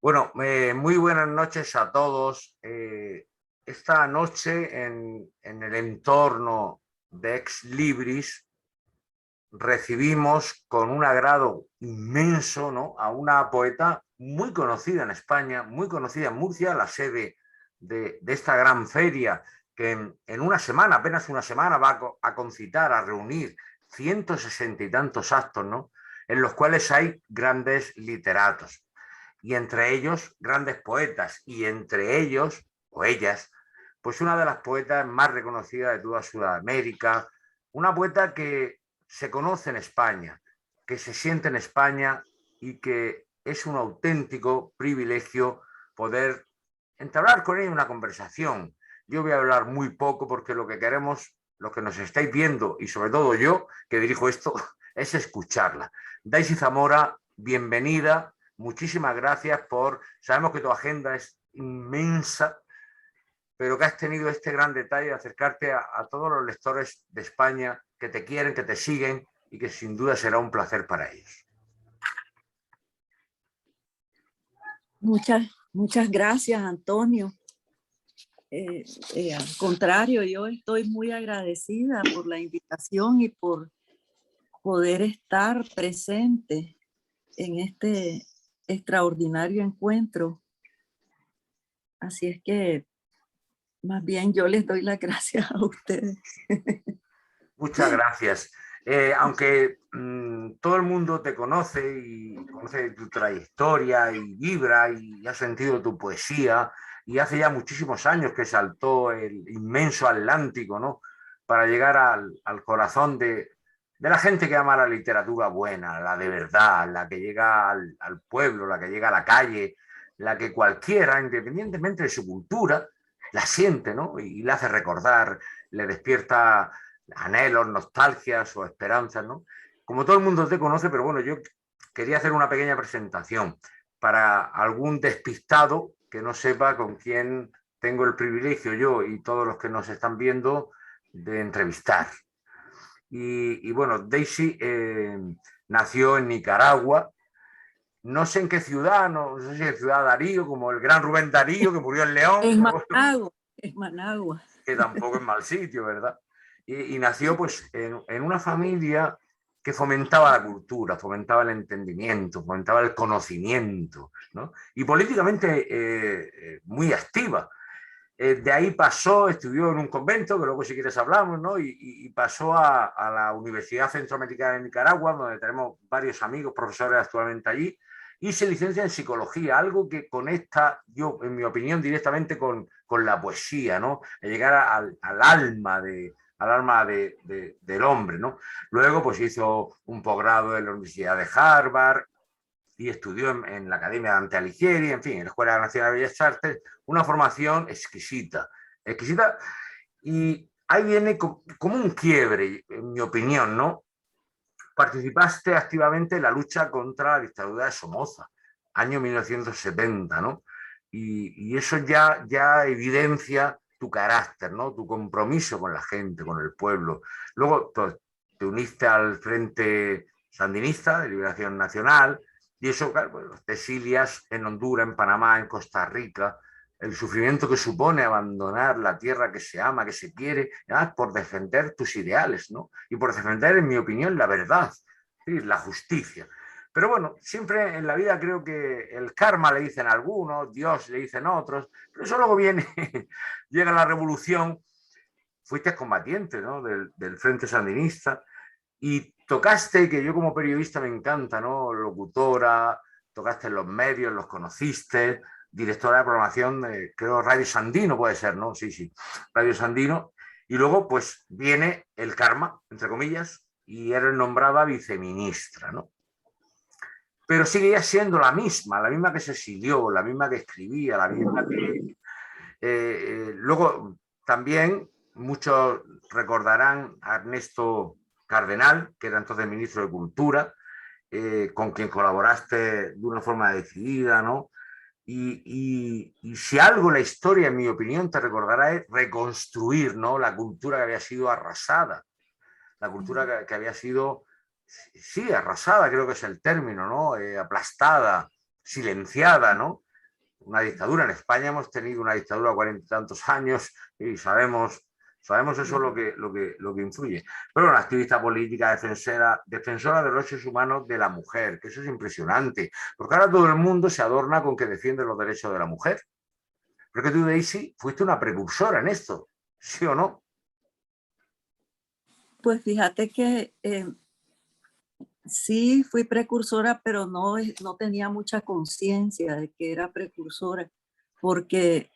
Bueno, muy buenas noches a todos. Esta noche en el entorno de Ex Libris recibimos con un agrado inmenso, ¿no?, a una poeta muy conocida en España, muy conocida en Murcia, la sede de esta gran feria que en una semana, apenas una semana, va a concitar, a reunir 160 y tantos actos, ¿no?, en los cuales hay grandes literatos y entre ellos grandes poetas, y entre ellos, o ellas, pues una de las poetas más reconocidas de toda Sudamérica, una poeta que se conoce en España, que se siente en España y que es un auténtico privilegio poder entablar con ella una conversación. Yo voy a hablar muy poco porque lo que queremos, lo que nos estáis viendo y sobre todo yo, que dirijo esto, es escucharla. Daisy Zamora, bienvenida. Muchísimas gracias por... Sabemos que tu agenda es inmensa, pero que has tenido este gran detalle de acercarte a todos los lectores de España que te quieren, que te siguen y que sin duda será un placer para ellos. Muchas gracias, Antonio. Al contrario, yo estoy muy agradecida por la invitación y por poder estar presente en este extraordinario encuentro. Así es que más bien yo les doy las gracias a ustedes. Muchas gracias. Aunque todo el mundo te conoce y conoce tu trayectoria y vibra y ha sentido tu poesía, y hace ya muchísimos años que saltó el inmenso Atlántico, ¿no?, para llegar al corazón de la gente que ama la literatura buena, la de verdad, la que llega al pueblo, la que llega a la calle, la que cualquiera, independientemente de su cultura, la siente, ¿no?, y le hace recordar, le despierta anhelos, nostalgias o esperanzas, ¿no? Como todo el mundo te conoce, pero bueno, yo quería hacer una pequeña presentación para algún despistado que no sepa con quién tengo el privilegio yo y todos los que nos están viendo de entrevistar. Y bueno, Daisy nació en Nicaragua, no sé en qué ciudad, no sé si en Ciudad Darío, como el gran Rubén Darío, que murió en León, En pero Managua, en Managua. que tampoco es mal sitio, ¿verdad? Y nació pues en una familia que fomentaba la cultura, fomentaba el entendimiento, fomentaba el conocimiento, ¿no? Y políticamente muy activa. De ahí pasó, estudió en un convento, que luego si quieres hablamos, ¿no? Y pasó a la Universidad Centroamericana de Nicaragua, donde tenemos varios amigos, profesores actualmente allí, y se licencia en psicología, algo que conecta, yo, en mi opinión, directamente con la poesía, ¿no? De llegar al alma del hombre, ¿no? Luego, pues hizo un posgrado en la Universidad de Harvard y estudió en la Academia Dante Alighieri, en fin, en la Escuela Nacional de Bellas Artes, una formación exquisita, exquisita, y ahí viene como un quiebre, en mi opinión, ¿no? Participaste activamente en la lucha contra la dictadura de Somoza, año 1970, ¿no? Y eso ya evidencia tu carácter, ¿no? Tu compromiso con la gente, con el pueblo. Luego te uniste al Frente Sandinista de Liberación Nacional, y eso, claro, pues, te exilias en Honduras, en Panamá, en Costa Rica, el sufrimiento que supone abandonar la tierra que se ama, que se quiere, por defender tus ideales, ¿no? Y por defender, en mi opinión, la verdad, ¿sí?, la justicia. Pero bueno, siempre en la vida creo que el karma le dicen algunos, Dios le dicen otros, pero eso luego viene, llega la revolución, fuiste combatiente, ¿no?, del Frente Sandinista, y tocaste, que yo como periodista me encanta, ¿no?, locutora, tocaste en los medios, los conociste, directora de programación, creo Radio Sandino puede ser, ¿no? Sí, sí, Radio Sandino. Y luego pues viene el karma, entre comillas, y eres nombrada viceministra, ¿no? Pero seguía siendo la misma que se exilió, la misma que escribía, la misma que... luego también muchos recordarán a Ernesto Cardenal, que era entonces ministro de Cultura, con quien colaboraste de una forma decidida, ¿no? Y si algo la historia, en mi opinión, te recordará es reconstruir, ¿no?, la cultura que había sido arrasada, la cultura que había sido, sí, arrasada, creo que es el término, ¿no? Aplastada, silenciada, ¿no? una dictadura. En España hemos tenido una dictadura 40 y tantos años y sabemos eso lo que influye. Pero una activista política, defensora de los derechos humanos de la mujer, que eso es impresionante, porque ahora todo el mundo se adorna con que defiende los derechos de la mujer. Pero que tú, Daisy, fuiste una precursora en esto, ¿sí o no? Pues fíjate que sí fui precursora, pero no tenía mucha conciencia de que era precursora, porque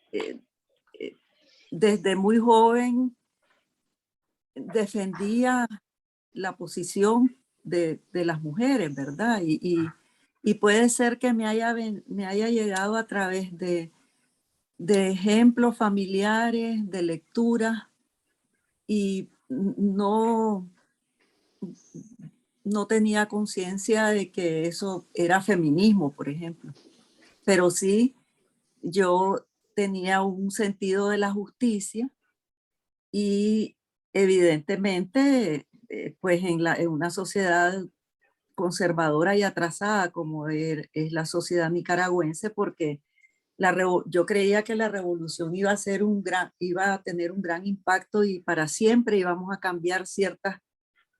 desde muy joven defendía la posición de las mujeres, ¿verdad? Y puede ser que me haya llegado a través de ejemplos familiares, de lectura, y no tenía conciencia de que eso era feminismo, por ejemplo. Pero sí, yo tenía un sentido de la justicia y evidentemente, pues en una sociedad conservadora y atrasada como es la sociedad nicaragüense, porque yo creía que la revolución iba a tener un gran impacto y para siempre íbamos a cambiar ciertas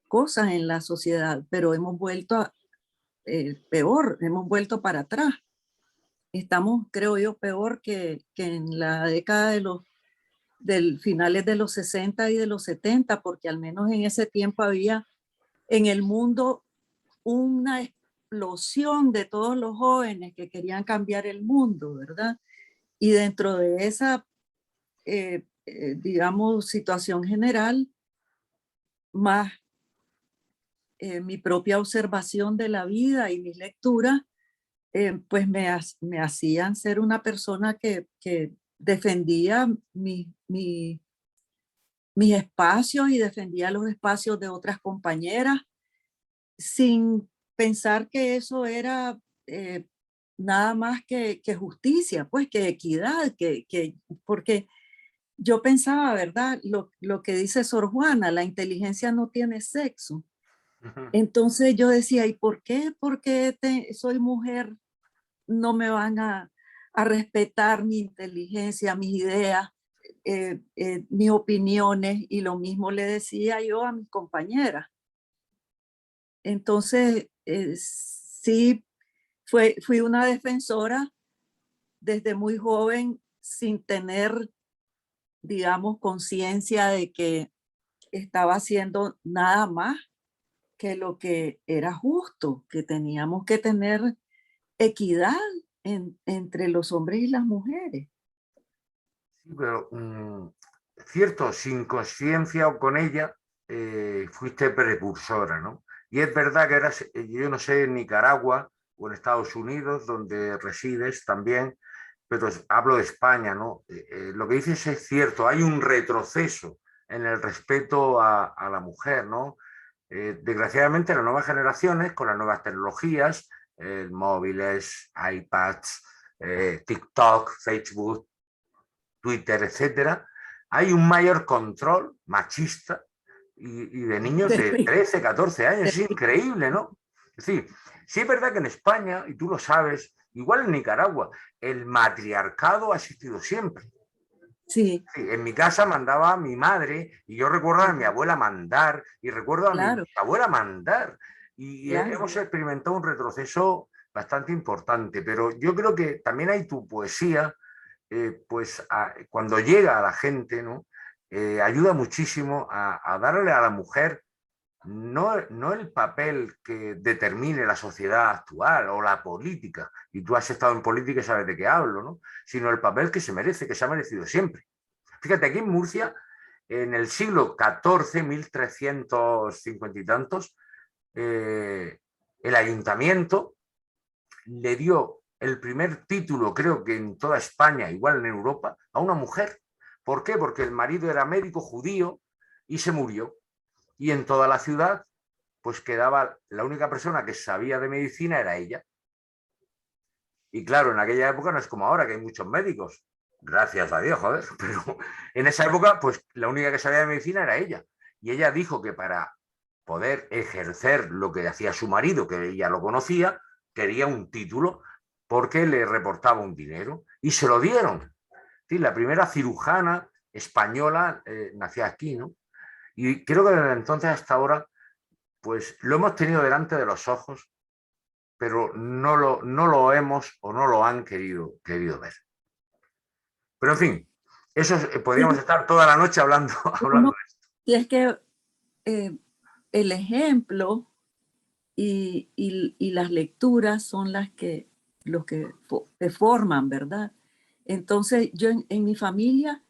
cosas en la sociedad, pero hemos vuelto peor, hemos vuelto para atrás. Estamos, creo yo, peor que en la década del finales de los 60 y de los 70, porque al menos en ese tiempo había en el mundo una explosión de todos los jóvenes que querían cambiar el mundo, ¿verdad? Y dentro de esa, digamos, situación general, más mi propia observación de la vida y mis lecturas, pues me hacían ser una persona que defendía mis espacios y defendía los espacios de otras compañeras sin pensar que eso era nada más que justicia, pues que equidad, porque yo pensaba, ¿verdad? Lo que dice Sor Juana, la inteligencia no tiene sexo. Entonces yo decía, ¿y por qué? Porque soy mujer, no me van a respetar mi inteligencia, mis ideas, mis opiniones, y lo mismo le decía yo a mis compañeras. Entonces, sí, fui una defensora desde muy joven sin tener, digamos, conciencia de que estaba haciendo nada más que lo que era justo, que teníamos que tener equidad entre los hombres y las mujeres. Sí, pero cierto, sin conciencia o con ella, fuiste precursora, ¿no? Y es verdad que eras, yo no sé, en Nicaragua o en Estados Unidos, donde resides también, pero hablo de España, ¿no? Lo que dices es cierto, hay un retroceso en el respeto a la mujer, ¿no? Desgraciadamente, las nuevas generaciones, con las nuevas tecnologías, móviles, iPads, TikTok, Facebook, Twitter, etcétera, hay un mayor control machista y de niños de Terri- 13, 14 años. Es terri- increíble, ¿no? Es decir, sí es verdad que en España, y tú lo sabes, igual en Nicaragua, el matriarcado ha existido siempre. Sí, Sí, en mi casa mandaba a mi madre y yo recuerdo a mi ujú, abuela mandar y recuerdo a mi claro, abuela mandar y claro. hemos experimentado un retroceso bastante importante, pero yo creo que también hay tu poesía, pues cuando llega a la gente, ¿no? Ayuda muchísimo a darle a la mujer no el papel que determine la sociedad actual o la política, y tú has estado en política y sabes de qué hablo, ¿no? Sino el papel que se merece, que se ha merecido siempre. Fíjate, aquí en Murcia, en el siglo XIV, 1350 y tantos, el ayuntamiento le dio el primer título, creo que en toda España, igual en Europa, a una mujer. ¿Por qué? Porque el marido era médico judío y se murió. Y en toda la ciudad, pues quedaba la única persona que sabía de medicina era ella. Y claro, en aquella época no es como ahora, que hay muchos médicos. Gracias a Dios, joder. Pero en esa época, pues la única que sabía de medicina era ella. Y ella dijo que para poder ejercer lo que hacía su marido, que ella lo conocía, quería un título porque le reportaba un dinero y se lo dieron. Sí, la primera cirujana española nacía aquí, ¿no? Y creo que desde entonces hasta ahora, pues lo hemos tenido delante de los ojos, pero no lo hemos o no lo han querido ver. Pero en fin, eso podríamos estar toda la noche hablando, hablando Uno- de esto. y es que el ejemplo y las lecturas son los que te forman, ¿verdad? Entonces, yo en mi familia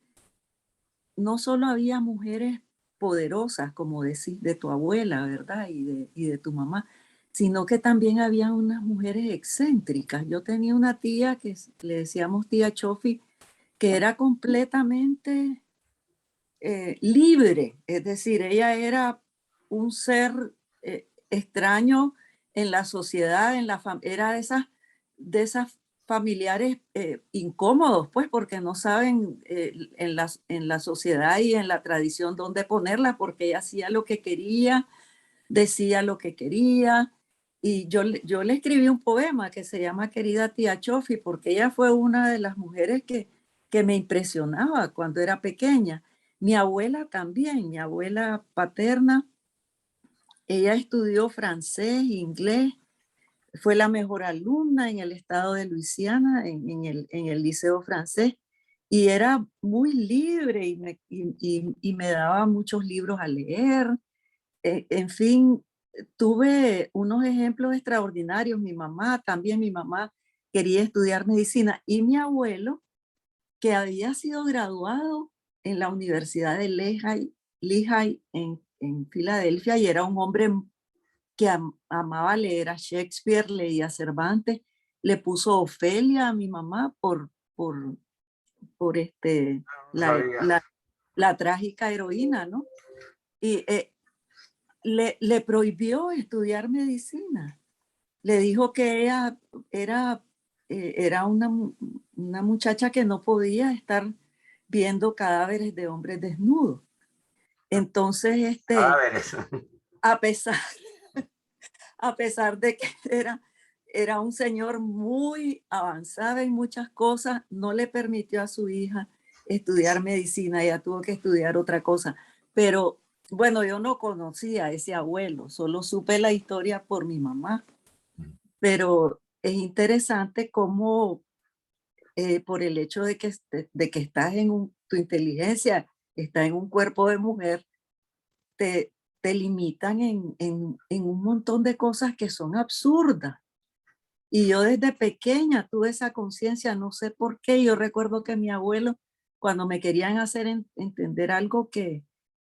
no solo había mujeres poderosas, como decís, de tu abuela, ¿verdad? Y de tu mamá, sino que también había unas mujeres excéntricas. Yo tenía una tía que le decíamos tía Chofi, que era completamente libre, es decir, ella era un ser extraño en la sociedad, era de esas familiares incómodos, pues, porque no saben en la sociedad y en la tradición dónde ponerla, porque ella hacía lo que quería, decía lo que quería. Y yo le escribí un poema que se llama Querida Tía Chofi, porque ella fue una de las mujeres que me impresionaba cuando era pequeña. Mi abuela también, mi abuela paterna, ella estudió francés, inglés, fue la mejor alumna en el estado de Luisiana, en el liceo francés, y era muy libre y me daba muchos libros a leer. En fin, tuve unos ejemplos extraordinarios. Mi mamá quería estudiar medicina y mi abuelo, que había sido graduado en la Universidad de Lehigh en Filadelfia y era un hombre que amaba leer a Shakespeare, leía Cervantes, le puso Ofelia a mi mamá por No sabía. la trágica heroína, ¿no? Y le prohibió estudiar medicina. Le dijo que ella era una muchacha que no podía estar viendo cadáveres de hombres desnudos. Entonces, A ver eso. a pesar, a pesar de que era un señor muy avanzado en muchas cosas, no le permitió a su hija estudiar medicina, ella tuvo que estudiar otra cosa. Pero bueno, yo no conocía a ese abuelo, solo supe la historia por mi mamá, pero es interesante cómo por el hecho de que estás tu inteligencia está en un cuerpo de mujer, te, te limitan en un montón de cosas que son absurdas. Y yo desde pequeña tuve esa conciencia, no sé por qué. Yo recuerdo que mi abuelo, cuando me querían hacer entender algo que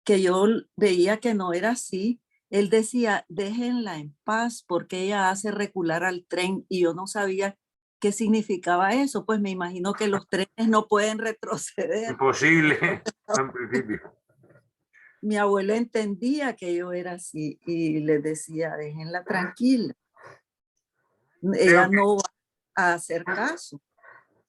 yo veía que no era así, él decía, déjenla en paz porque ella hace recular al tren y yo no sabía qué significaba eso. Pues me imagino que los trenes no pueden retroceder. Imposible, en principio. Mi abuelo entendía que yo era así y le decía, déjenla tranquila. Creo Ella que no va a hacer caso.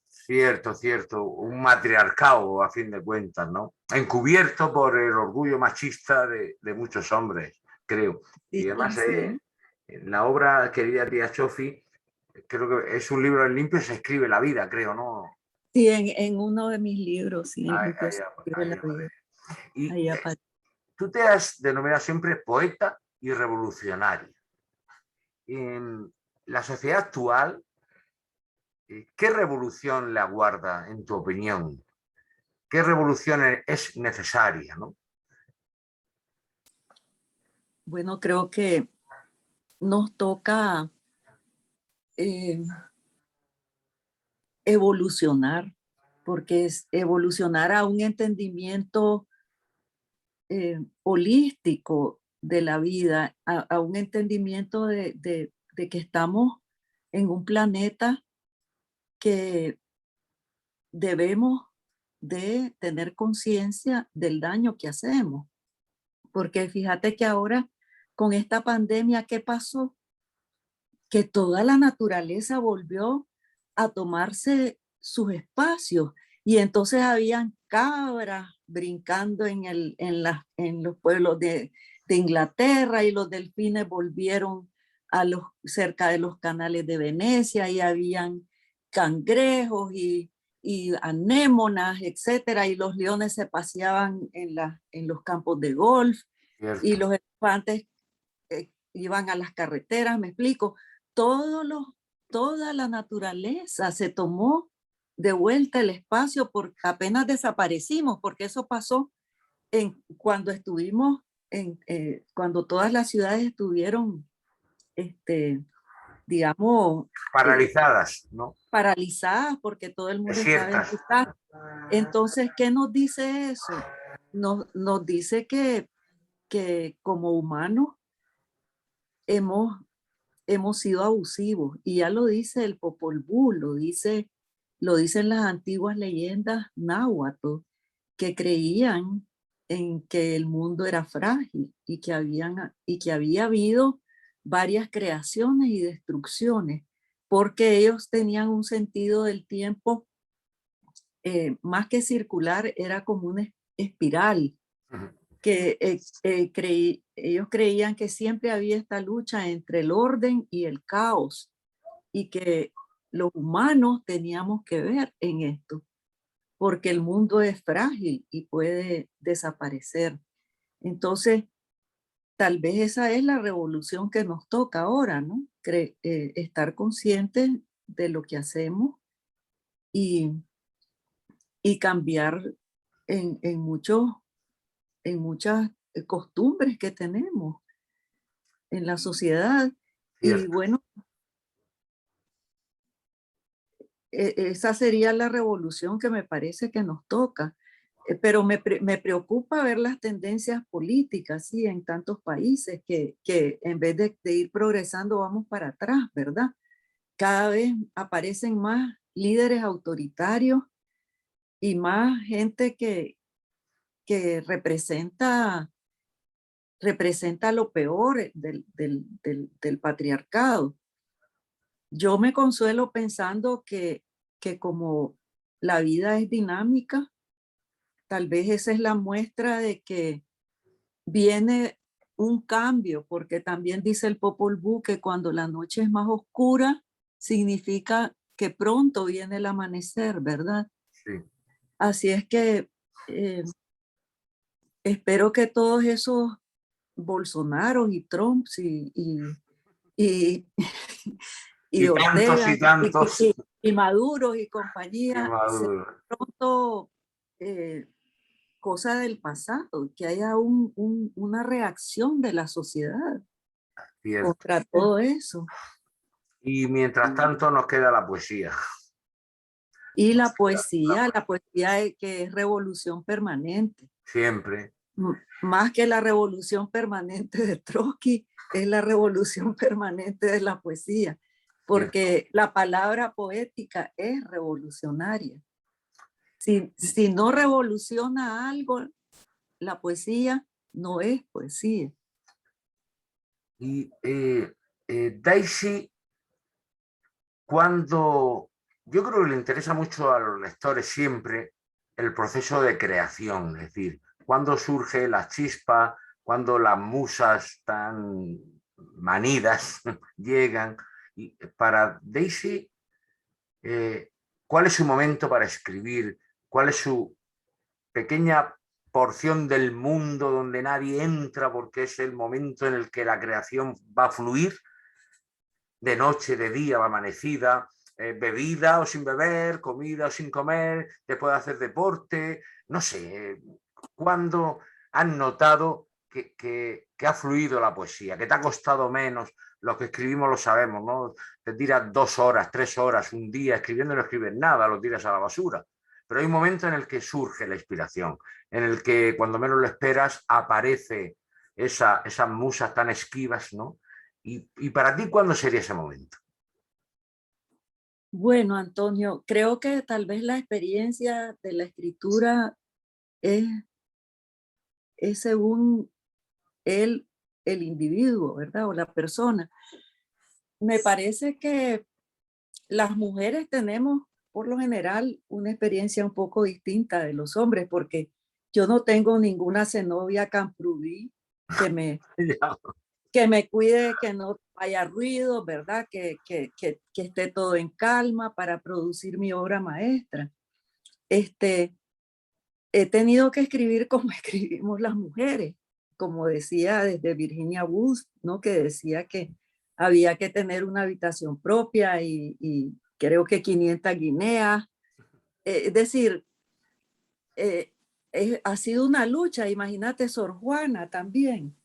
cierto, cierto, un matriarcado a fin de cuentas, ¿no? Encubierto por el orgullo machista de muchos hombres, creo. Y Sí, además, sí. en la obra Querida Tía Chofi, creo que es un libro en limpio, se escribe la vida, creo, ¿no? Sí, en uno de mis libros, sí, en Ahí, Limpio se escribe ahí la aparece. vida. Y Ahí aparece. tú te has denominado siempre poeta y revolucionario. En la sociedad actual, ¿qué revolución le aguarda, en tu opinión? ¿Qué revolución es necesaria, ¿no? Bueno, creo que nos toca eh, evolucionar, porque es evolucionar a un entendimiento holístico de la vida, a un entendimiento de que estamos en un planeta que debemos de tener conciencia del daño que hacemos. Porque fíjate que ahora con esta pandemia, ¿qué pasó? Que toda la naturaleza volvió a tomarse sus espacios y entonces habían cabras brincando en los pueblos de Inglaterra y los delfines volvieron cerca de los canales de Venecia y habían cangrejos y anémonas, etcétera, y los leones se paseaban en los campos de golf, cierto. y los elefantes iban a las carreteras, me explico. Toda la naturaleza se tomó de vuelta el espacio, porque apenas desaparecimos, porque eso pasó cuando estuvimos, cuando todas las ciudades estuvieron, digamos, Paralizadas, ¿no? paralizadas, porque todo el mundo estaba en Desiertas. su casa. Entonces, ¿qué nos dice eso? Nos dice que como humanos hemos sido abusivos, y ya lo dice el Popol Vuh, lo dicen las antiguas leyendas náhuatl, que creían en que el mundo era frágil y que había habido varias creaciones y destrucciones, porque ellos tenían un sentido del tiempo más que circular, era como una espiral, que ellos creían que siempre había esta lucha entre el orden y el caos, y que los humanos teníamos que ver en esto, porque el mundo es frágil y puede desaparecer. Entonces, tal vez esa es la revolución que nos toca ahora, ¿no? Estar conscientes de lo que hacemos y, y cambiar en muchas costumbres que tenemos en la sociedad. Y Cierto. bueno, esa sería la revolución que me parece que nos toca. Pero me preocupa ver las tendencias políticas, ¿sí? En tantos países que en vez de ir progresando vamos para atrás, ¿verdad? Cada vez aparecen más líderes autoritarios y más gente que representa lo peor del patriarcado. Yo me consuelo pensando que como la vida es dinámica, tal vez esa es la muestra de que viene un cambio, porque también dice el Popol Vuh que cuando la noche es más oscura, significa que pronto viene el amanecer, ¿verdad? Sí. Así es que eh, espero que todos esos Bolsonaro y Trump y, y Y tantos Ortega y tantos. y Maduro y Y compañía se Maduro. pronto cosa del pasado, que haya una reacción de la sociedad Cierto. contra todo eso. Y mientras tanto nos queda la poesía. Y la poesía que es revolución permanente. Siempre. Más que la revolución permanente de Trotsky, es la revolución permanente de la poesía, Cierto. porque la palabra poética es revolucionaria. Si no revoluciona algo, la poesía no es poesía. Y Daisy, cuando yo creo que le interesa mucho a los lectores siempre el proceso de creación, es decir, cuando surge la chispa, cuando las musas tan manidas llegan. Y para Daisy, ¿cuál es su momento para escribir? ¿Cuál es su pequeña porción del mundo donde nadie entra porque es el momento en el que la creación va a fluir? De noche, de día o amanecida, bebida o sin beber, comida o sin comer, después de hacer deporte, no sé, ¿cuándo han notado que ha fluido la poesía, que te ha costado menos? Los que escribimos lo sabemos, ¿no? Te tiras 2 horas, 3 horas, un día escribiendo y no escribes nada, lo tiras a la basura. Pero hay un momento en el que surge la inspiración, en el que cuando menos lo esperas aparece esas musas tan esquivas, ¿no? Y para ti, ¿cuándo sería ese momento? Bueno, Antonio, creo que tal vez la experiencia de la escritura es, es según el individuo, ¿verdad? O la persona. Me parece que las mujeres tenemos, por lo general, una experiencia un poco distinta de los hombres, porque yo no tengo ninguna cenobia Camprubí que me, Ya. que me cuide, que no haya ruido, ¿verdad? Que esté todo en calma para producir mi obra maestra. He tenido que escribir como escribimos las mujeres, como decía desde Virginia Woolf, ¿no? Que decía que había que tener una habitación propia y creo que 500 guineas. Es decir, ha sido una lucha. Imagínate Sor Juana también,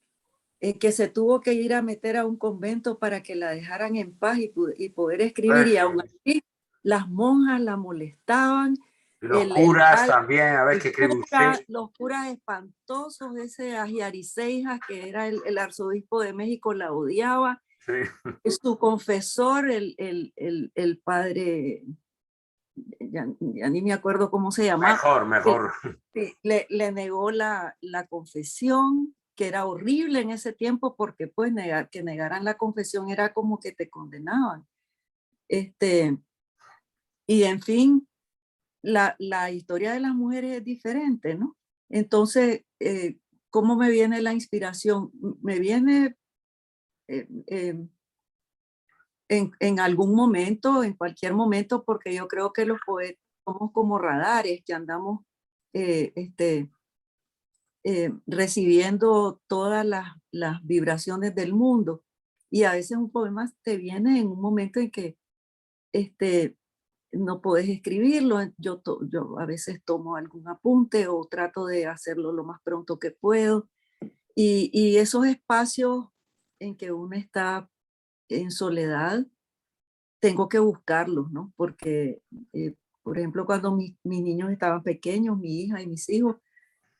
que se tuvo que ir a meter a un convento para que la dejaran en paz y poder escribir, y aún así las monjas la molestaban. Y los curas también, a ver qué escribe usted. Los curas espantosos, ese Agiari Seijas, que era el arzobispo de México, la odiaba. Sí. Su confesor, el padre, ya ni me acuerdo cómo se llamaba. Mejor. Le negó la confesión, que era horrible en ese tiempo, porque pues que negaran la confesión era como que te condenaban. Y en fin, la historia de las mujeres es diferente, ¿no? Entonces, ¿cómo me viene la inspiración? Me viene en algún momento, en cualquier momento, porque yo creo que los poetas somos como radares que andamos recibiendo todas las vibraciones del mundo. Y a veces un poema te viene en un momento en que no puedes escribirlo. Yo a veces tomo algún apunte o trato de hacerlo lo más pronto que puedo. Y esos espacios en que uno está en soledad, tengo que buscarlos, ¿no? Porque, por ejemplo, cuando mis niños estaban pequeños, mi hija y mis hijos,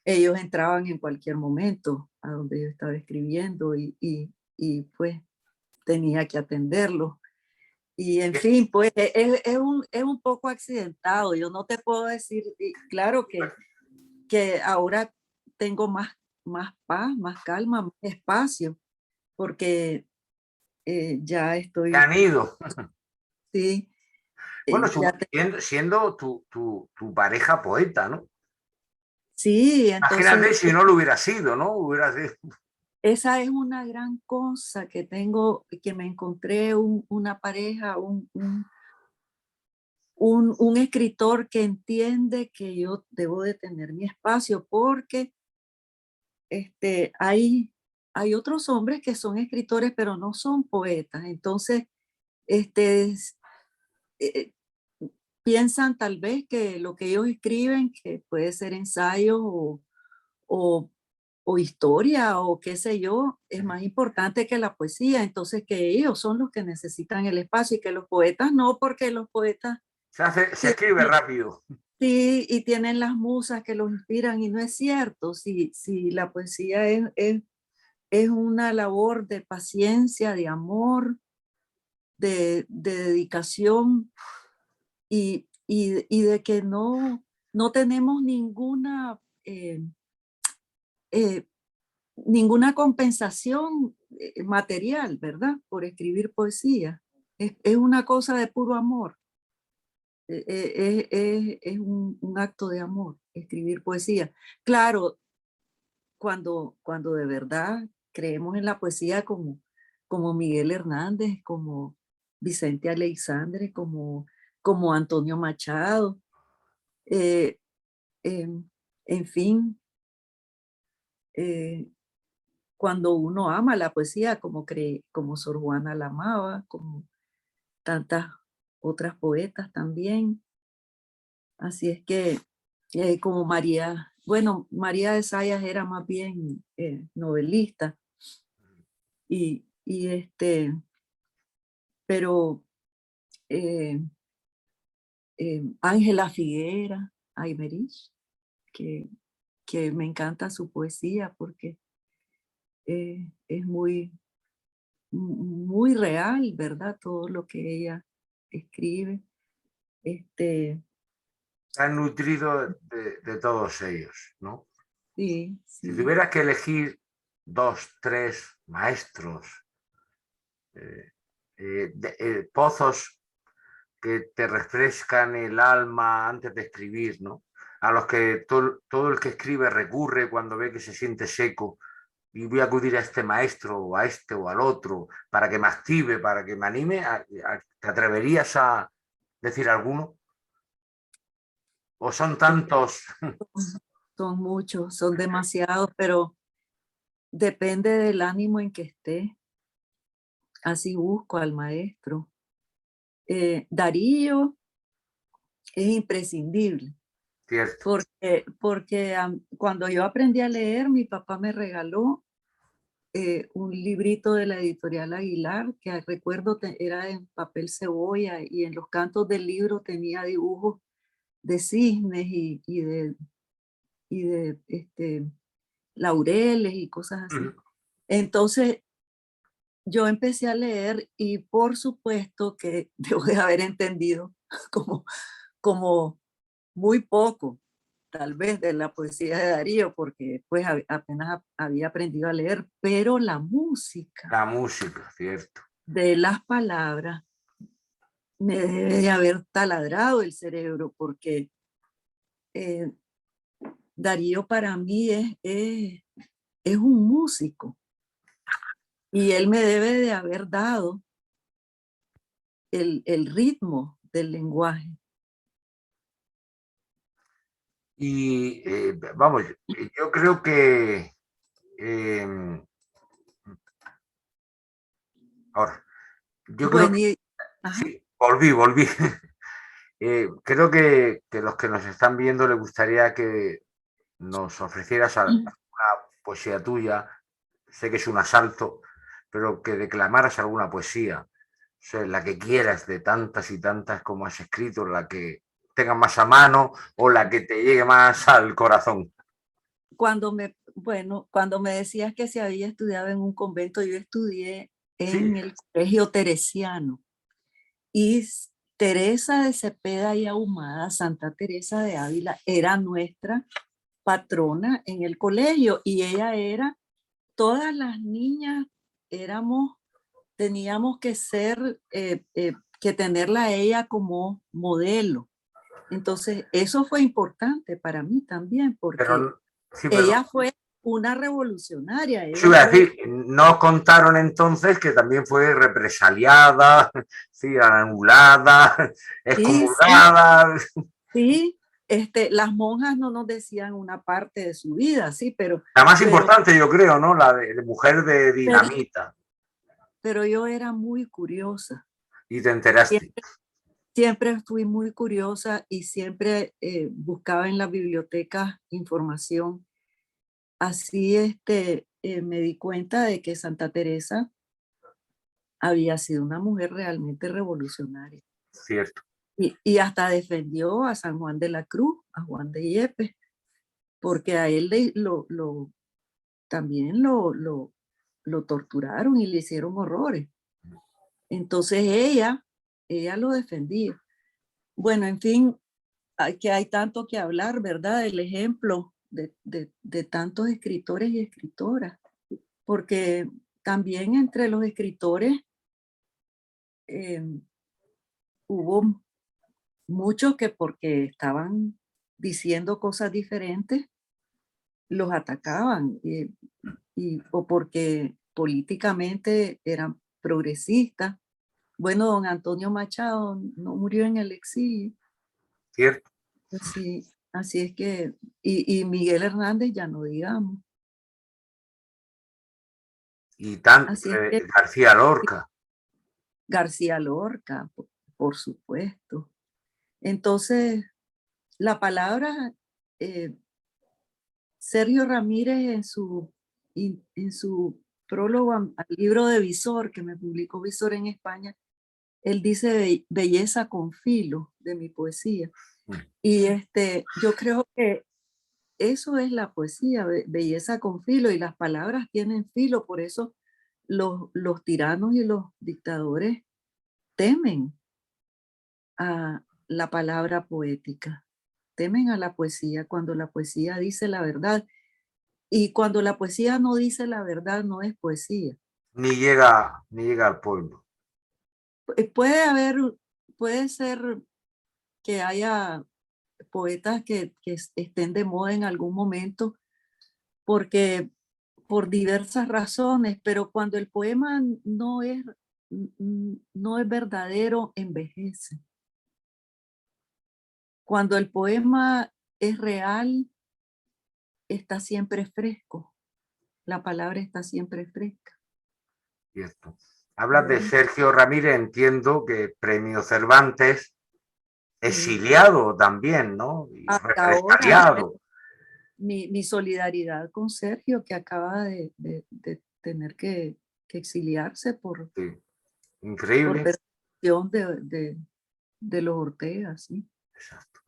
ellos entraban en cualquier momento a donde yo estaba escribiendo y pues tenía que atenderlos. Y en fin, pues es un poco accidentado. Yo no te puedo decir, claro que ahora tengo más paz, más calma, más espacio, porque ya estoy, Han ido. sí, Bueno, ya siendo tu pareja poeta, ¿no? sí, Imagínate entonces si no lo hubiera sido, ¿no? Hubiera sido... esa es una gran cosa que tengo, que me encontré una pareja, un escritor que entiende que yo debo de tener mi espacio, porque hay otros hombres que son escritores pero no son poetas. Entonces eh, piensan tal vez que lo que ellos escriben, que puede ser ensayo o, o historia o qué sé yo, es más importante que la poesía. Entonces que ellos son los que necesitan el espacio y que los poetas no, porque los poetas Se escribe rápido. sí, y tienen las musas que los inspiran, y no es cierto. Si la poesía es una labor de paciencia, de amor, de dedicación, y de que no tenemos eh, ninguna compensación material, ¿verdad? Por escribir poesía. Es una cosa de puro amor. Es un acto de amor, escribir poesía. Claro, cuando de verdad creemos en la poesía como Miguel Hernández, como Vicente Aleixandre, como Antonio Machado, eh, em, en fin, eh, cuando uno ama la poesía como Sor Juana la amaba, como tantas otras poetas también. Así es que como María de Sayas era más bien novelista y pero eh, Ángela Figuera, Aymerich, que, que me encanta su poesía porque es muy real, ¿verdad? Todo lo que ella escribe. Este, Se han nutrido de todos ellos, ¿no? sí, Si sí. tuvieras que elegir dos, tres maestros, pozos que te refrescan el alma antes de escribir, ¿no? A los que todo el que escribe recurre cuando ve que se siente seco, y voy a acudir a este maestro o a este o al otro para que me active, para que me anime, ¿te atreverías a decir alguno? ¿O son tantos? Son muchos, son demasiados, pero depende del ánimo en que esté. Así busco al maestro. Darío es imprescindible, Cierto. porque cuando yo aprendí a leer, mi papá me regaló un librito de la editorial Aguilar, que recuerdo era en papel cebolla y en los cantos del libro tenía dibujos de cisnes y de laureles y cosas así. Ujú. Entonces yo empecé a leer y por supuesto que debo de haber entendido como, como muy poco, tal vez, de la poesía de Darío, porque pues apenas había aprendido a leer, pero la música La música, cierto. de las palabras me debe de haber taladrado el cerebro, porque eh, Darío para mí es un músico y él me debe de haber dado el ritmo del lenguaje. Y vamos, yo creo que ahora, yo creo Bueno, que ajá, sí, volví. Creo que los que nos están viendo les gustaría que nos ofrecieras alguna poesía tuya. Sé que es un asalto, pero que declamaras alguna poesía, o sea, la que quieras, de tantas y tantas como has escrito, la que tengas más a mano o la que te llegue más al corazón. cuando me decías que se había estudiado en un convento, yo estudié Sí, en el colegio teresiano y Teresa de Cepeda y Ahumada, Santa Teresa de Ávila, era nuestra patrona en el colegio y ella era, todas las niñas éramos, teníamos que ser, que tenerla a ella como modelo. Entonces, eso fue importante para mí también, porque pero sí, perdón. ella fue una revolucionaria, Yo ella iba a fue, decir, no contaron entonces que también fue represaliada, sí, anulada, sí, sí, excomulgada. sí, las monjas no nos decían una parte de su vida, sí, La más pero, importante, yo creo, ¿no? La de mujer de pero, dinamita. pero yo era muy curiosa. Y te enteraste. Siempre, siempre fui muy curiosa y siempre buscaba en la biblioteca información. Así me di cuenta de que Santa Teresa había sido una mujer realmente revolucionaria. Cierto. Y hasta defendió a San Juan de la Cruz, a Juan de Yepes, porque a él también lo torturaron y le hicieron horrores. Entonces ella lo defendía. Bueno, en fin, hay tanto que hablar, ¿verdad? El ejemplo de tantos escritores y escritoras, porque también entre los escritores eh, hubo muchos que porque estaban diciendo cosas diferentes, los atacaban o porque políticamente eran progresistas. Bueno, don Antonio Machado no murió en el exilio. Cierto. Así es que, y Miguel Hernández ya no digamos. Y tan Así es que García Lorca. García Lorca, por supuesto. Entonces, la palabra, eh, Sergio Ramírez en su prólogo al libro de Visor, que me publicó Visor en España, él dice belleza con filo de mi poesía. Y yo creo que eso es la poesía, belleza con filo, y las palabras tienen filo, por eso los tiranos y los dictadores temen a la palabra poética, temen a la poesía cuando la poesía dice la verdad. Y cuando la poesía no dice la verdad, no es poesía. Ni llega al pueblo. Puede haber, puede ser que haya poetas que estén de moda en algún momento, porque por diversas razones, pero cuando el poema no es verdadero, envejece. Cuando el poema es real, está siempre fresco. La palabra está siempre fresca. Cierto. Hablas de Sergio Ramírez, entiendo que premio Cervantes, exiliado también, ¿no? Y Hasta ahora, represaliado. mi solidaridad con Sergio, que acaba de tener que exiliarse por Sí, increíble. persecución de los Ortega, ¿sí? Exacto.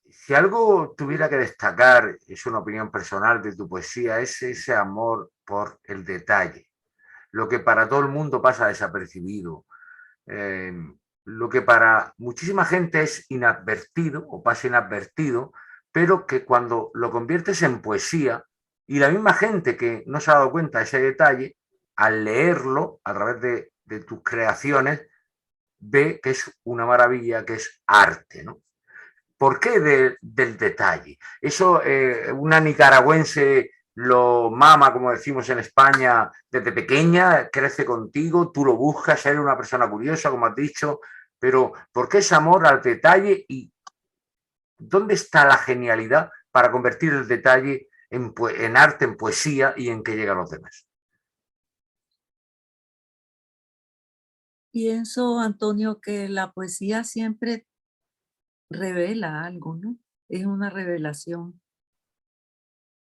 Si algo tuviera que destacar, es una opinión personal de tu poesía, es ese amor por el detalle, lo que para todo el mundo pasa desapercibido, eh, lo que para muchísima gente es inadvertido o pasa inadvertido, pero que cuando lo conviertes en poesía y la misma gente que no se ha dado cuenta de ese detalle, al leerlo a través de tus creaciones, ve que es una maravilla, que es arte, ¿no? ¿Por qué del detalle? Eso una nicaragüense lo mama, como decimos en España, desde pequeña, crece contigo, tú lo buscas, eres una persona curiosa, como has dicho, pero ¿por qué ese amor al detalle y dónde está la genialidad para convertir el detalle en arte, en poesía y en que llegue a los demás? Pienso, Antonio, que la poesía siempre revela algo, ¿no? Es una revelación.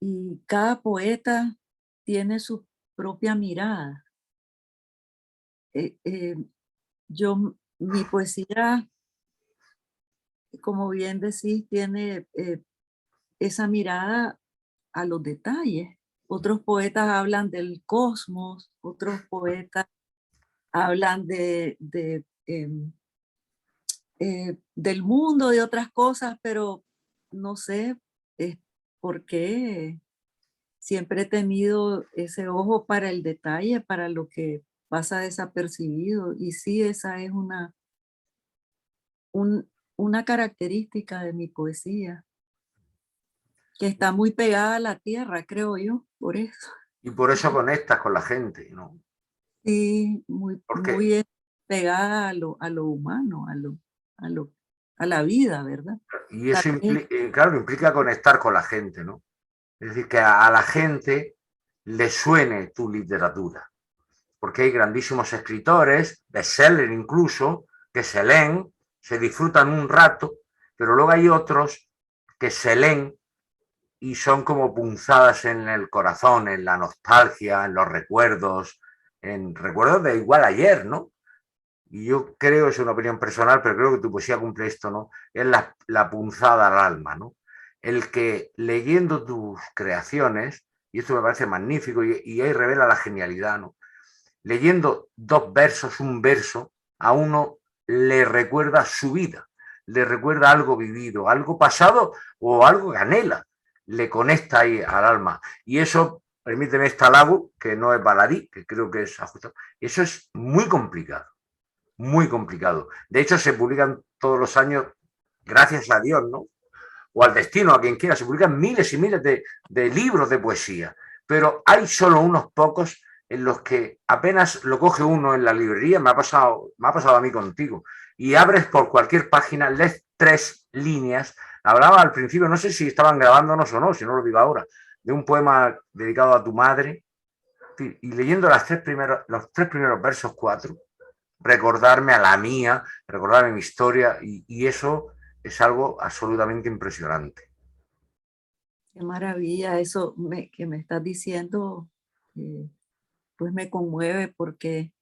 Y cada poeta tiene su propia mirada. Eh, eh, mi poesía, como bien decís, tiene esa mirada a los detalles. Otros poetas hablan del cosmos, otros poetas hablan del mundo, de otras cosas, pero no sé por qué siempre he tenido ese ojo para el detalle, para lo que pasa desapercibido. Y sí, esa es una característica de mi poesía, que está muy pegada a la tierra, creo yo, por eso. Y por eso conectas con la gente, ¿no? Sí, Porque, muy pegada a lo humano, a lo, a la vida, ¿verdad? y Tal eso vez, claro, implica conectar con la gente, ¿no? Es decir, que a la gente le suene tu literatura, porque hay grandísimos escritores, bestseller incluso, que se leen, se disfrutan un rato, pero luego hay otros que se leen y son como punzadas en el corazón, en la nostalgia, en los recuerdos, en recuerdos de igual ayer, ¿no? Y yo creo, es una opinión personal, pero creo que tu poesía cumple esto, ¿no? Es la punzada al alma, ¿no? El que leyendo tus creaciones, y esto me parece magnífico, y ahí revela la genialidad, ¿no? Leyendo dos versos, un verso, a uno le recuerda su vida, le recuerda algo vivido, algo pasado o algo que anhela, le conecta ahí al alma. Y eso, permíteme este halago, que no es baladí, que creo que es ajustado, eso es muy complicado, muy complicado. De hecho, se publican todos los años, gracias a Dios, ¿no? O al destino, a quien quiera, se publican miles y miles de libros de poesía, pero hay solo unos pocos en los que apenas lo coge uno en la librería, me ha pasado a mí contigo, y abres por cualquier página, lees 3 líneas. Hablaba al principio, no sé si estaban grabándonos o no, si no lo digo ahora, de un poema dedicado a tu madre, y leyendo los 3 primeros versos, 4, recordarme a la mía, recordarme mi historia, y eso es algo absolutamente impresionante. qué maravilla eso que me estás diciendo, pues me conmueve porque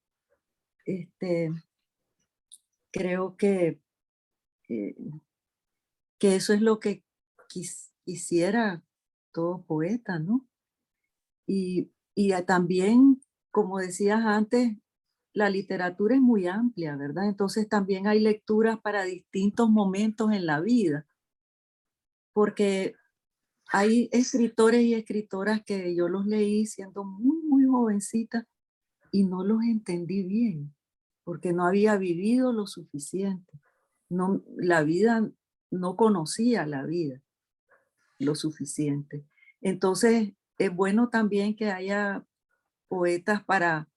este, creo eh, que eso es lo que quisiera todo poeta, ¿no? Y también, como decías antes, la literatura es muy amplia, ¿verdad? Entonces también hay lecturas para distintos momentos en la vida, porque hay escritores y escritoras que yo los leí siendo muy, muy jovencita y no los entendí bien, porque no había vivido lo suficiente. No, la vida, no conocía la vida lo suficiente. Entonces, es bueno también que haya poetas para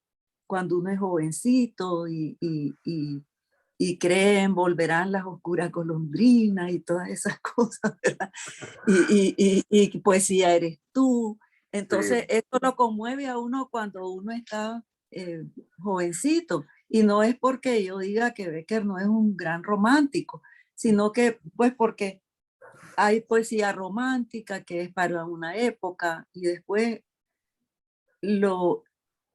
cuando uno es jovencito y creen, volverán las oscuras golondrinas y todas esas cosas, ¿verdad? Y poesía eres tú. Entonces, Sí, esto lo conmueve a uno cuando uno está jovencito. Y no es porque yo diga que Becker no es un gran romántico, sino que, pues, porque hay poesía romántica que es para una época y después lo,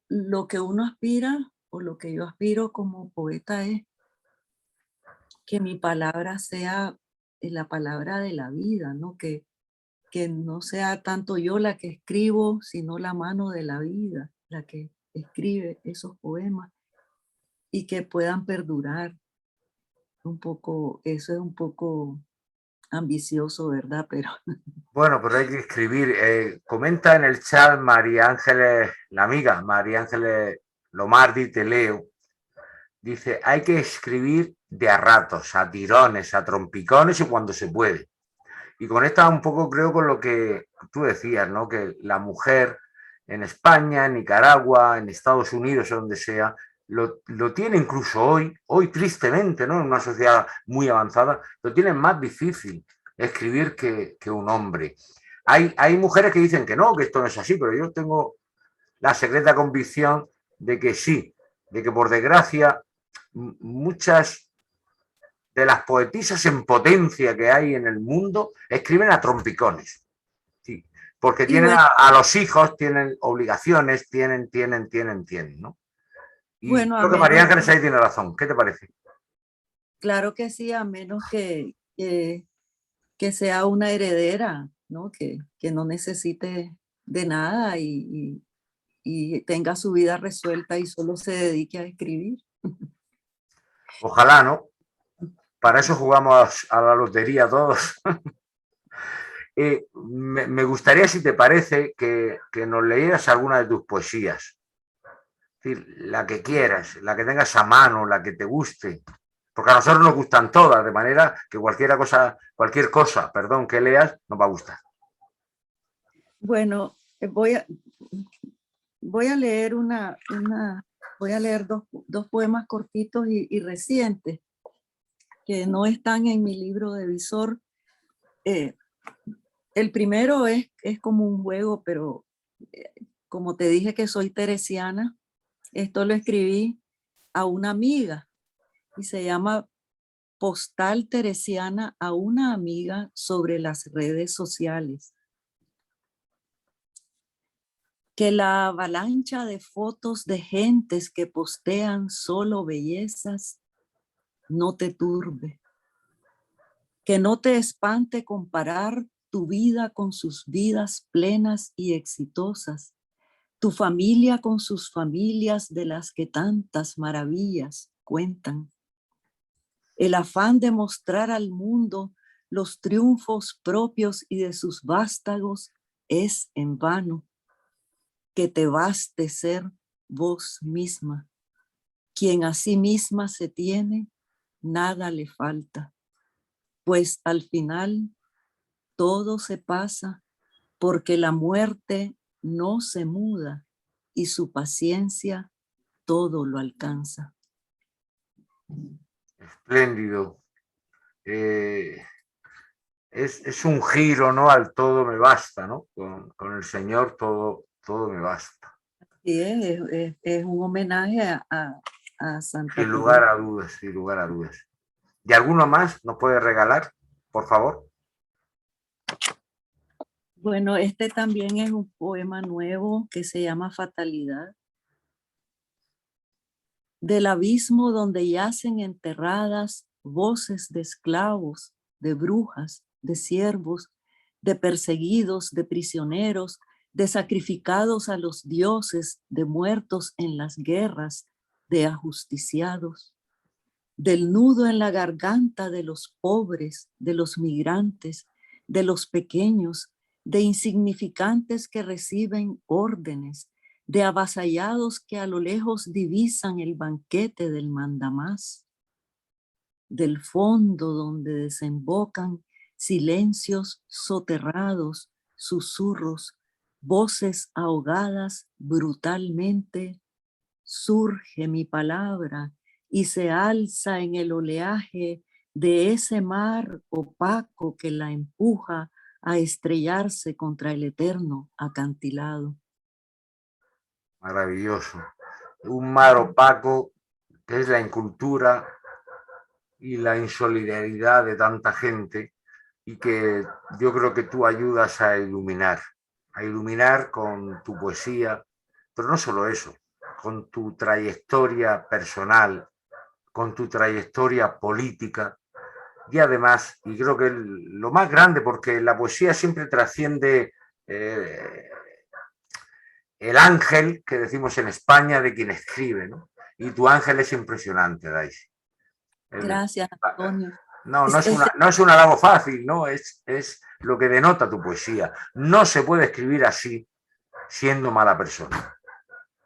lo que uno aspira o lo que yo aspiro como poeta es que mi palabra sea la palabra de la vida, ¿no? Que no sea tanto yo la que escribo, sino la mano de la vida, la que escribe esos poemas y que puedan perdurar un poco. Eso es un poco ambicioso, ¿verdad? Pero bueno, pero hay que escribir. Comenta en el chat María Ángeles, la amiga María Ángeles Lomardi, te leo. Dice, hay que escribir de a ratos, a tirones, a trompicones y cuando se puede. Y conecta un poco, creo, con lo que tú decías, ¿no? Que la mujer en España, en Nicaragua, en Estados Unidos, o donde sea, lo tiene incluso hoy tristemente, ¿no? En una sociedad muy avanzada, lo tiene más difícil escribir que un hombre. Hay mujeres que dicen que no, que esto no es así, pero yo tengo la secreta convicción de que sí, de que por desgracia muchas de las poetisas en potencia que hay en el mundo escriben a trompicones. Sí, porque y tienen bueno, a los hijos, tienen obligaciones, tienen, ¿no? Y bueno, a creo que María menos, Ángeles ahí tiene razón. ¿Qué te parece? claro que sí, a menos que sea una heredera, ¿no? Que no necesite de nada y tenga su vida resuelta y solo se dedique a escribir. Ojalá, ¿no? Para eso jugamos a la lotería todos. Me gustaría, si te parece, que nos leyeras alguna de tus poesías. Es decir, la que quieras, la que tengas a mano, la que te guste. Porque a nosotros nos gustan todas, de manera que cualquier cosa, perdón, que leas, nos va a gustar. Bueno, voy a leer voy a leer dos poemas cortitos y recientes que no están en mi libro de Visor. Eh, el primero es como un juego, pero eh, como te dije que soy teresiana, esto lo escribí a una amiga y se llama Postal Teresiana a una amiga sobre las redes sociales. Que la avalancha de fotos de gentes que postean solo bellezas no te turbe. Que no te espante comparar tu vida con sus vidas plenas y exitosas, tu familia con sus familias de las que tantas maravillas cuentan. El afán de mostrar al mundo los triunfos propios y de sus vástagos es en vano. Que te baste ser vos misma. Quien a sí misma se tiene, nada le falta, pues al final todo se pasa porque la muerte no se muda y su paciencia todo lo alcanza. Espléndido. Eh, es un giro, ¿no? Al todo me basta, ¿no? Con el Señor todo me basta. Sí, es un homenaje a Santa Sin lugar Teresa. a dudas, sin lugar a dudas. ¿Y alguno más nos puede regalar, por favor? Bueno, este también es un poema nuevo que se llama Fatalidad. Del abismo donde yacen enterradas voces de esclavos, de brujas, de siervos, de perseguidos, de prisioneros, de sacrificados a los dioses, de muertos en las guerras, de ajusticiados, del nudo en la garganta de los pobres, de los migrantes, de los pequeños, de insignificantes que reciben órdenes, de avasallados que a lo lejos divisan el banquete del mandamás, del fondo donde desembocan silencios soterrados, susurros, voces ahogadas brutalmente, surge mi palabra y se alza en el oleaje de ese mar opaco que la empuja a estrellarse contra el eterno acantilado. Maravilloso. Un mar opaco que es la incultura y la insolidaridad de tanta gente y que yo creo que tú ayudas a iluminar con tu poesía, pero no solo eso, con tu trayectoria personal, con tu trayectoria política y además, y creo que lo más grande, porque la poesía siempre trasciende el ángel que decimos en España de quien escribe, ¿no? Y tu ángel es impresionante, Daisy. Gracias, Antonio. No es un halago fácil, ¿no? Es lo que denota tu poesía. No se puede escribir así siendo mala persona.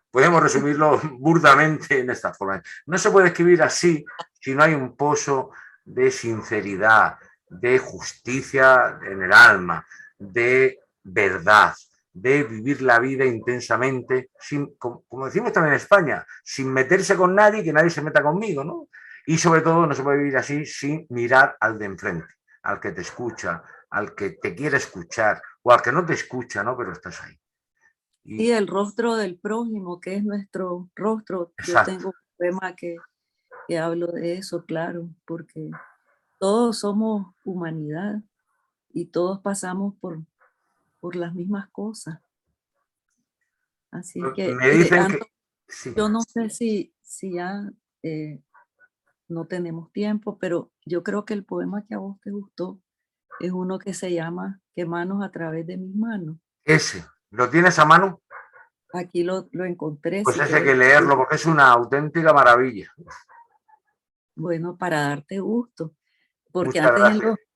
Podemos resumirlo burdamente en esta forma. No se puede escribir así si no hay un pozo de sinceridad, de justicia en el alma, de verdad, de vivir la vida intensamente, sin, como decimos también en España, sin meterse con nadie y que nadie se meta conmigo, ¿no? Y sobre todo no se puede vivir así sin mirar al de enfrente, al que te escucha, al que te quiere escuchar o al que no te escucha, ¿no? Pero estás ahí. Y el rostro del prójimo, que es nuestro rostro. Exacto. Yo tengo un poema que hablo de eso, claro, porque todos somos humanidad y todos pasamos por las mismas cosas. Así es que, me dicen que sí. Yo no sé si ya no tenemos tiempo, pero yo creo que el poema que a vos te gustó es uno que se llama "Qué manos a través de mis manos". Ese, ¿lo tienes a mano? Aquí lo encontré. Pues ese hay que leerlo porque es una auténtica maravilla. Bueno, para darte gusto, porque muchas antes gracias.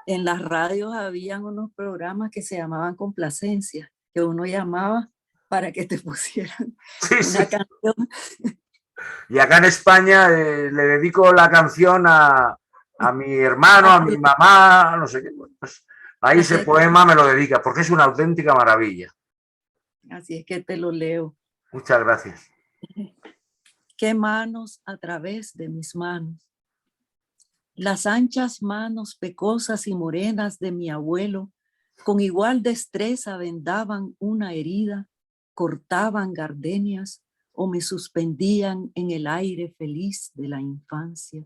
En las radios habían unos programas que se llamaban complacencias, que uno llamaba para que te pusieran una canción. Y acá en España le dedico la canción a mi hermano, a mi mamá, no sé qué. Pues ahí ese poema me lo dedica porque es una auténtica maravilla. Así es que te lo leo. Muchas gracias. Qué manos a través de mis manos. Las anchas manos pecosas y morenas de mi abuelo con igual destreza vendaban una herida, cortaban gardenias o me suspendían en el aire feliz de la infancia.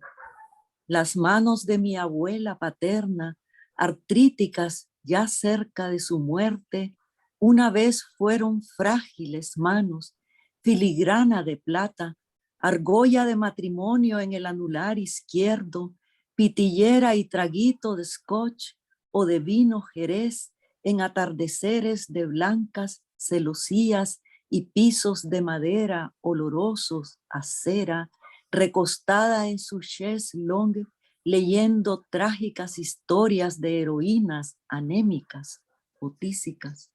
Las manos de mi abuela paterna, artríticas ya cerca de su muerte, una vez fueron frágiles manos, filigrana de plata, argolla de matrimonio en el anular izquierdo, pitillera y traguito de scotch o de vino jerez en atardeceres de blancas celosías y pisos de madera olorosos a cera, recostada en su chaise longue, leyendo trágicas historias de heroínas anémicas o tísicas.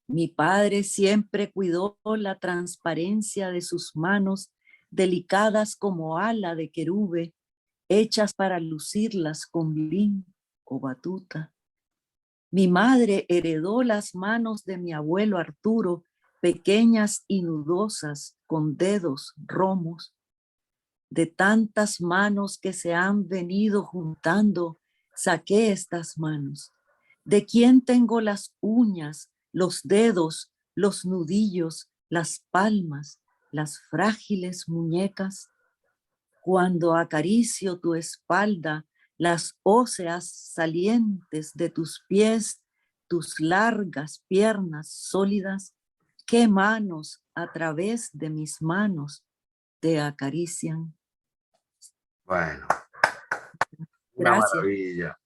Mi padre siempre cuidó la transparencia de sus manos, delicadas como ala de querube, hechas para lucirlas con violín o batuta. Mi madre heredó las manos de mi abuelo Arturo, pequeñas y nudosas, con dedos romos. De tantas manos que se han venido juntando, saqué estas manos. ¿De quién tengo las uñas, los dedos, los nudillos, las palmas, las frágiles muñecas? Cuando acaricio tu espalda, las óseas salientes de tus pies, tus largas piernas sólidas, ¿qué manos a través de mis manos te acarician? Bueno,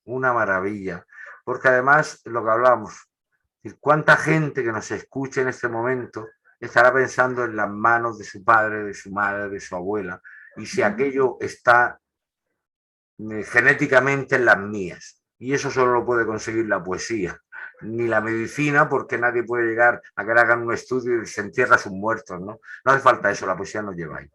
una maravilla, porque además lo que hablamos, cuánta gente que nos escuche en este momento estará pensando en las manos de su padre, de su madre, de su abuela, y si aquello está genéticamente en las mías. Y eso solo lo puede conseguir la poesía, ni la medicina, porque nadie puede llegar a que le hagan un estudio y se entierra a sus muertos, ¿no? No hace falta eso, la poesía nos lleva ahí.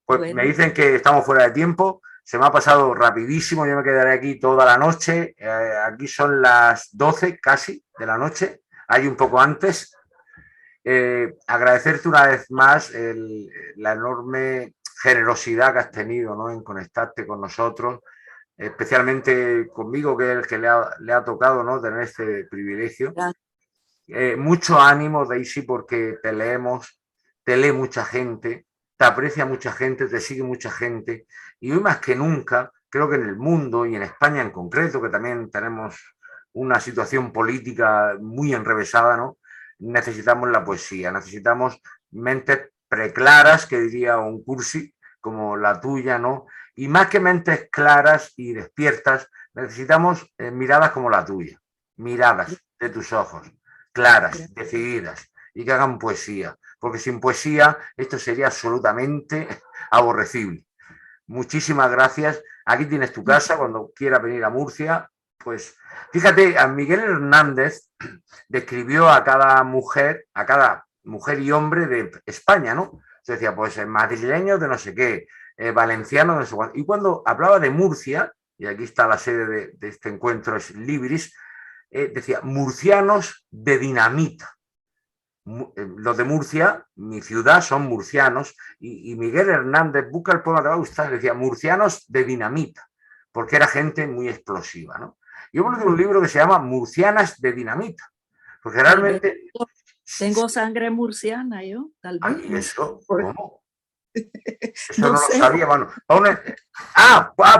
Pues bueno, me dicen que estamos fuera de tiempo. se me ha pasado rapidísimo, yo me quedaré aquí toda la noche, aquí son las 12 casi de la noche, hay un poco antes. Agradecerte una vez más la enorme generosidad que has tenido, ¿no?, en conectarte con nosotros, especialmente conmigo, que es el que le ha tocado, ¿no?, tener este privilegio. Mucho ánimo, Daisy, porque te leemos, te lee mucha gente, te aprecia mucha gente, te sigue mucha gente, y hoy más que nunca, creo que en el mundo y en España en concreto, que también tenemos una situación política muy enrevesada, ¿no?, necesitamos la poesía, necesitamos mentes preclaras, que diría un cursi, como la tuya, ¿no? Y más que mentes claras y despiertas, necesitamos miradas como la tuya, miradas de tus ojos, claras, decididas, y que hagan poesía, porque sin poesía esto sería absolutamente aborrecible. Muchísimas gracias. Aquí tienes tu casa, cuando quieras venir a Murcia. Pues fíjate, a Miguel Hernández describió a cada mujer y hombre de España, ¿no? Se decía, pues madrileños de no sé qué, valencianos de no sé cuánto. Y cuando hablaba de Murcia, y aquí está la sede de este encuentro, es Libris, decía, murcianos de dinamita. Los de Murcia, mi ciudad, son murcianos, y Miguel Hernández, busca el poema, te va a gustar, decía, murcianos de dinamita, porque era gente muy explosiva, ¿no? Yo publiqué un libro que se llama Murcianas de dinamita, porque realmente... Tengo sangre murciana yo, tal vez. Ay, ¿eso? ¿Cómo? Eso No no sé. lo sabía. Bueno,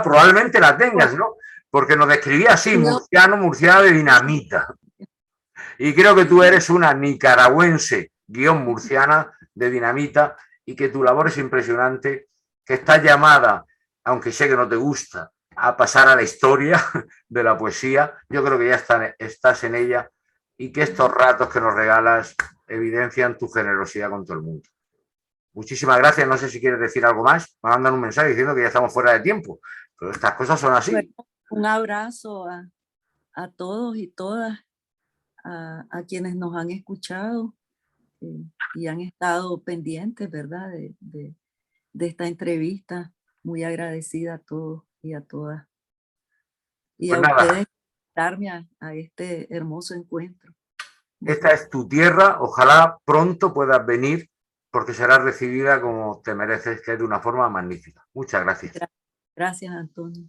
probablemente la tengas, ¿no? Porque nos describía así, murciana de dinamita. Y creo que tú eres una nicaragüense, murciana de dinamita, y que tu labor es impresionante, que estás llamada, aunque sé que no te gusta, a pasar a la historia de la poesía. Yo creo que ya estás en ella, y que estos ratos que nos regalas evidencian tu generosidad con todo el mundo. Muchísimas gracias. No sé si quieres decir algo más. Me mandan un mensaje diciendo que ya estamos fuera de tiempo, pero estas cosas son así. Bueno, un abrazo a todos y todas, a quienes nos han escuchado y han estado pendientes, ¿verdad?, de esta entrevista. Muy agradecida a todos y a todas. Y Pues a nada, ustedes darme a este hermoso encuentro. esta es tu tierra. Ojalá pronto puedas venir, porque serás recibida como te mereces, que es de una forma magnífica. Muchas gracias. Gracias, Antonio.